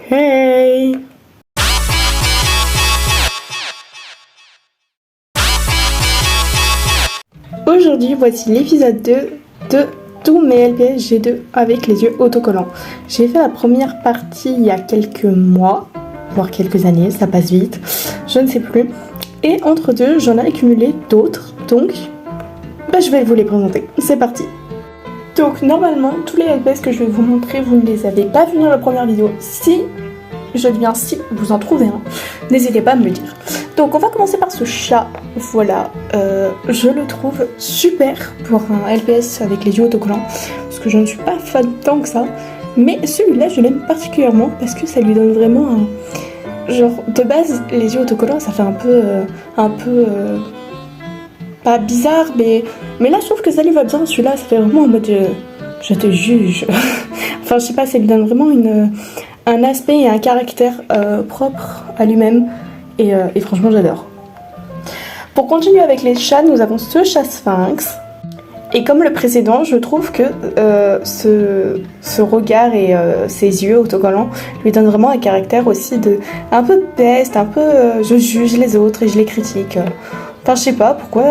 Hey! Aujourd'hui, voici l'épisode 2 de tous mes LPS G2 avec les yeux autocollants. J'ai fait la première partie il y a quelques mois, voire quelques années, ça passe vite, je ne sais plus. Et entre deux, j'en ai accumulé d'autres, donc je vais vous les présenter. C'est parti! Donc normalement, tous les LPS que je vais vous montrer, vous ne les avez pas vus dans la première vidéo. Si vous en trouvez un, n'hésitez pas à me le dire. Donc on va commencer par ce chat, voilà, je le trouve super pour un LPS avec les yeux autocollants, parce que je ne suis pas fan tant que ça, mais celui-là je l'aime particulièrement parce que ça lui donne vraiment un... Genre, de base, les yeux autocollants ça fait un peu pas bizarre, mais là je trouve que ça lui va bien, celui-là ça fait vraiment en mode je te juge. Enfin je sais pas, ça lui donne vraiment un aspect et un caractère propre à lui-même. Et franchement j'adore. Pour continuer avec les chats, nous avons ce chat sphinx. Et comme le précédent, je trouve que ce regard et ses yeux autocollants lui donnent vraiment un caractère aussi de un peu peste, un peu je juge les autres et je les critique. Enfin je sais pas pourquoi,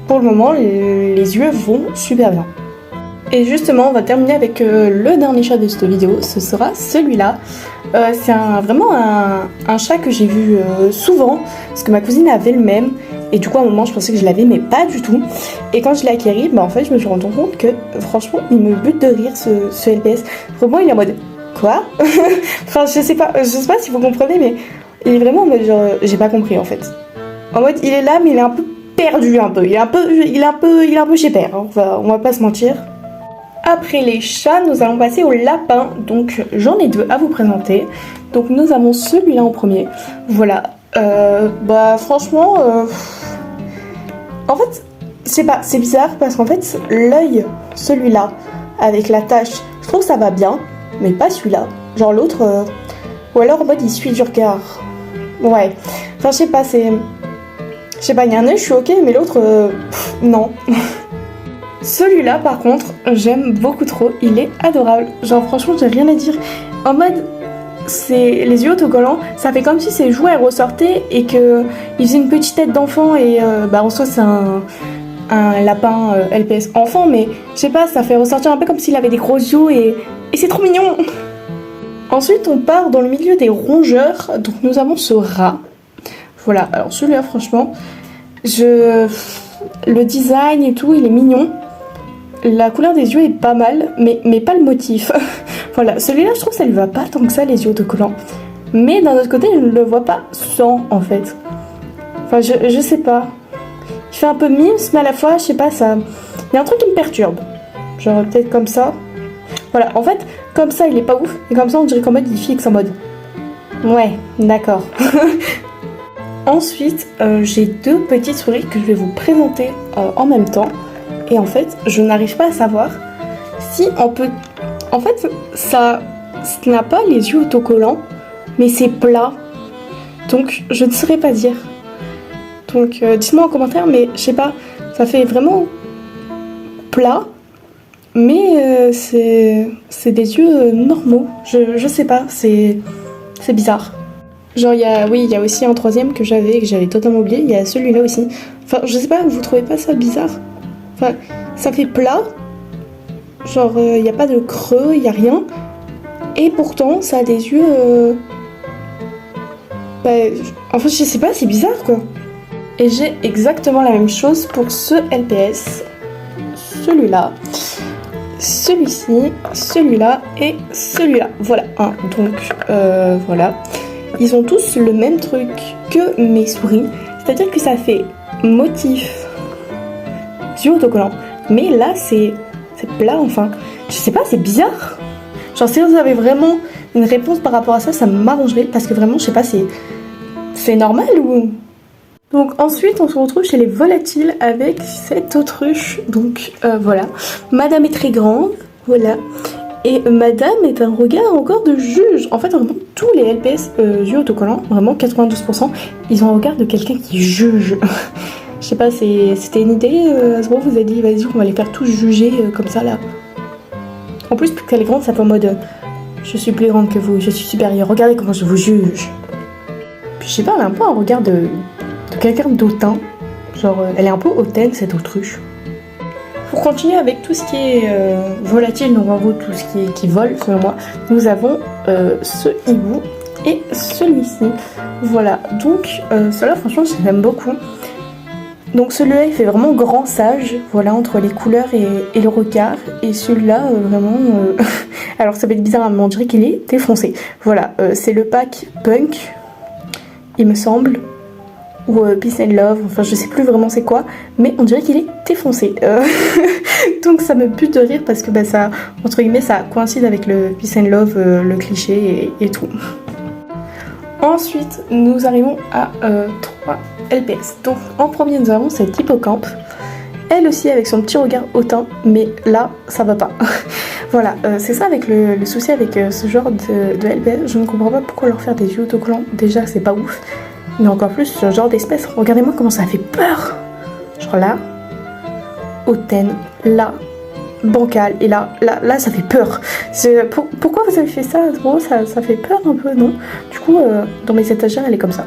pour le moment les yeux vont super bien. Et justement on va terminer avec le dernier chat de cette vidéo, ce sera celui-là. C'est vraiment un chat que j'ai vu souvent, parce que ma cousine avait le même, et du coup à un moment je pensais que je l'avais, mais pas du tout. Et quand je l'ai acquéri, en fait je me suis rendu compte que franchement il me bute de rire ce LPS. Vraiment il est en mode quoi. Enfin je sais pas si vous comprenez, mais il est vraiment en mode genre j'ai pas compris en fait. En mode il est là mais il est un peu perdu un peu, il est un peu chez père, hein. On va pas se mentir. Après les chats, nous allons passer aux lapins. Donc j'en ai deux à vous présenter. Donc nous avons celui-là en premier. Voilà. Franchement, en fait, je sais pas, c'est bizarre parce qu'en fait l'œil, celui-là, avec la tache, je trouve que ça va bien, mais pas celui-là. Genre l'autre, ou alors en mode il suit du regard. Ouais. Enfin je sais pas, je sais pas, il y a un œil, je suis ok, mais l'autre, non. Celui-là par contre j'aime beaucoup trop, il est adorable, genre franchement j'ai rien à dire. En mode c'est les yeux autocollants, ça fait comme si ses joues elles ressortaient et que il faisait une petite tête d'enfant et en soi c'est un lapin LPS enfant, mais je sais pas, ça fait ressortir un peu comme s'il avait des gros yeux et c'est trop mignon. Ensuite on part dans le milieu des rongeurs, donc nous avons ce rat. Voilà, alors celui-là franchement le design et tout il est mignon. La couleur des yeux est pas mal, mais pas le motif. Voilà, celui-là je trouve que ça lui va pas tant que ça les yeux autocollants. Mais d'un autre côté je ne le vois pas sans en fait. Enfin je sais pas. Il fait un peu mimes mais à la fois je sais pas, ça... Il y a un truc qui me perturbe. Genre peut-être comme ça. Voilà, en fait comme ça il est pas ouf. Et comme ça on dirait qu'en mode il fixe en mode... Ouais, d'accord. Ensuite j'ai deux petites souris que je vais vous présenter en même temps. Et en fait, je n'arrive pas à savoir si on peut... En fait, ça n'a pas les yeux autocollants, mais c'est plat. Donc, je ne saurais pas dire. Donc, dites-moi en commentaire, mais je sais pas, ça fait vraiment plat, mais c'est des yeux normaux. Je sais pas, c'est bizarre. Genre, il y a aussi un troisième que j'avais totalement oublié, il y a celui-là aussi. Enfin, je sais pas, vous trouvez pas ça bizarre ? Enfin, ça fait plat, genre il n'y a pas de creux, il n'y a rien, et pourtant ça a des yeux... en fait je sais pas, c'est bizarre quoi. Et j'ai exactement la même chose pour ce LPS, celui-là, celui-ci, celui-là et celui-là. Voilà, donc voilà, ils ont tous le même truc que mes souris, c'est-à-dire que ça fait motif yeux autocollants, mais là c'est plat, enfin je sais pas, c'est bizarre. Genre si vous avez vraiment une réponse par rapport à ça, ça m'arrangerait parce que vraiment je sais pas, c'est normal ou... Donc ensuite on se retrouve chez les volatiles avec cette autruche, donc voilà, madame est très grande, voilà, et madame est un regard encore de juge. En fait vraiment tous les LPS yeux autocollants, vraiment 92%, ils ont un regard de quelqu'un qui juge. Je sais pas, c'était une idée, Hasbro vous a dit vas-y on va les faire tous juger comme ça là. En plus, plus qu'elle est grande, ça fait en mode Je suis plus grande que vous, je suis supérieure, regardez comment je vous juge. Puis je sais pas, elle a un peu un regard de quelqu'un d'autant. Genre, elle est un peu hautaine, cette autruche. Pour continuer avec tout ce qui est volatile, donc en gros tout ce qui vole, selon moi, nous avons ce hibou et celui-ci. Voilà, donc cela franchement j'aime beaucoup. Donc celui-là il fait vraiment grand sage, voilà, entre les couleurs et le regard. Et celui-là vraiment... alors ça va être bizarre, mais on dirait qu'il est défoncé. Voilà, c'est le pack Punk, il me semble. Ou Peace and Love, enfin je sais plus vraiment c'est quoi, mais on dirait qu'il est défoncé. Donc ça me bute de rire parce que bah, ça, entre guillemets, ça coïncide avec le Peace and Love, le cliché et tout. Ensuite, nous arrivons à 3 LPS. Donc en premier, nous avons cette hippocampe. Elle aussi avec son petit regard hautain, mais là, ça va pas. Voilà, c'est ça avec le souci avec ce genre de LPS. Je ne comprends pas pourquoi leur faire des yeux autocollants. Déjà, c'est pas ouf. Mais encore plus ce genre d'espèce. Regardez-moi comment ça fait peur. Genre là, hautaine, là, bancal, et là, ça fait peur. Pourquoi vous avez fait ça? Gros, ça fait peur un peu, non? Du coup, dans mes étagères, elle est comme ça.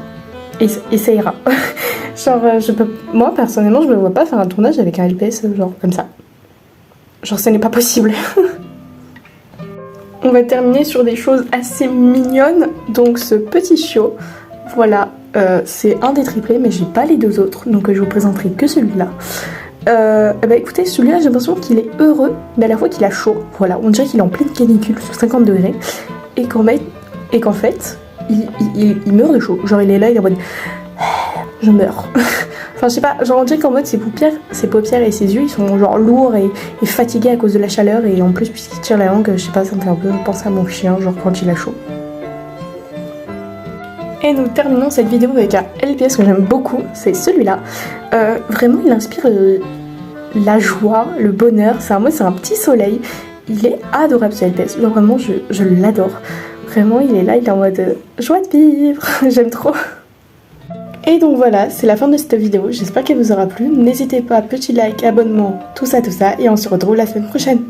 Et ça ira. Genre, moi, personnellement, je me vois pas faire un tournage avec un LPS, genre comme ça. Genre, ce n'est pas possible. On va terminer sur des choses assez mignonnes. Donc, ce petit chiot, voilà. C'est un des triplés, mais j'ai pas les deux autres, donc je vous présenterai que celui-là. Bah écoutez, celui-là j'ai l'impression qu'il est heureux, mais à la fois qu'il a chaud. Voilà, on dirait qu'il est en pleine canicule sur 50 degrés, et qu'en fait, il meurt de chaud. Genre il est là, il est en mode je meurs. Enfin je sais pas, genre on dirait qu'en mode ses paupières et ses yeux ils sont genre lourds et fatigués à cause de la chaleur, et en plus puisqu'il tire la langue, je sais pas, ça me fait un peu penser à mon chien, genre quand il a chaud. Et nous terminons cette vidéo avec un LPS que j'aime beaucoup, c'est celui-là. Vraiment, il inspire la joie, le bonheur. C'est un petit soleil. Il est adorable ce LPS. Genre vraiment, je l'adore. Vraiment, il est là, il est en mode joie de vivre. J'aime trop. Et donc voilà, c'est la fin de cette vidéo. J'espère qu'elle vous aura plu. N'hésitez pas, petit like, abonnement, tout ça. Et on se retrouve la semaine prochaine.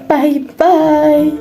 Bye bye.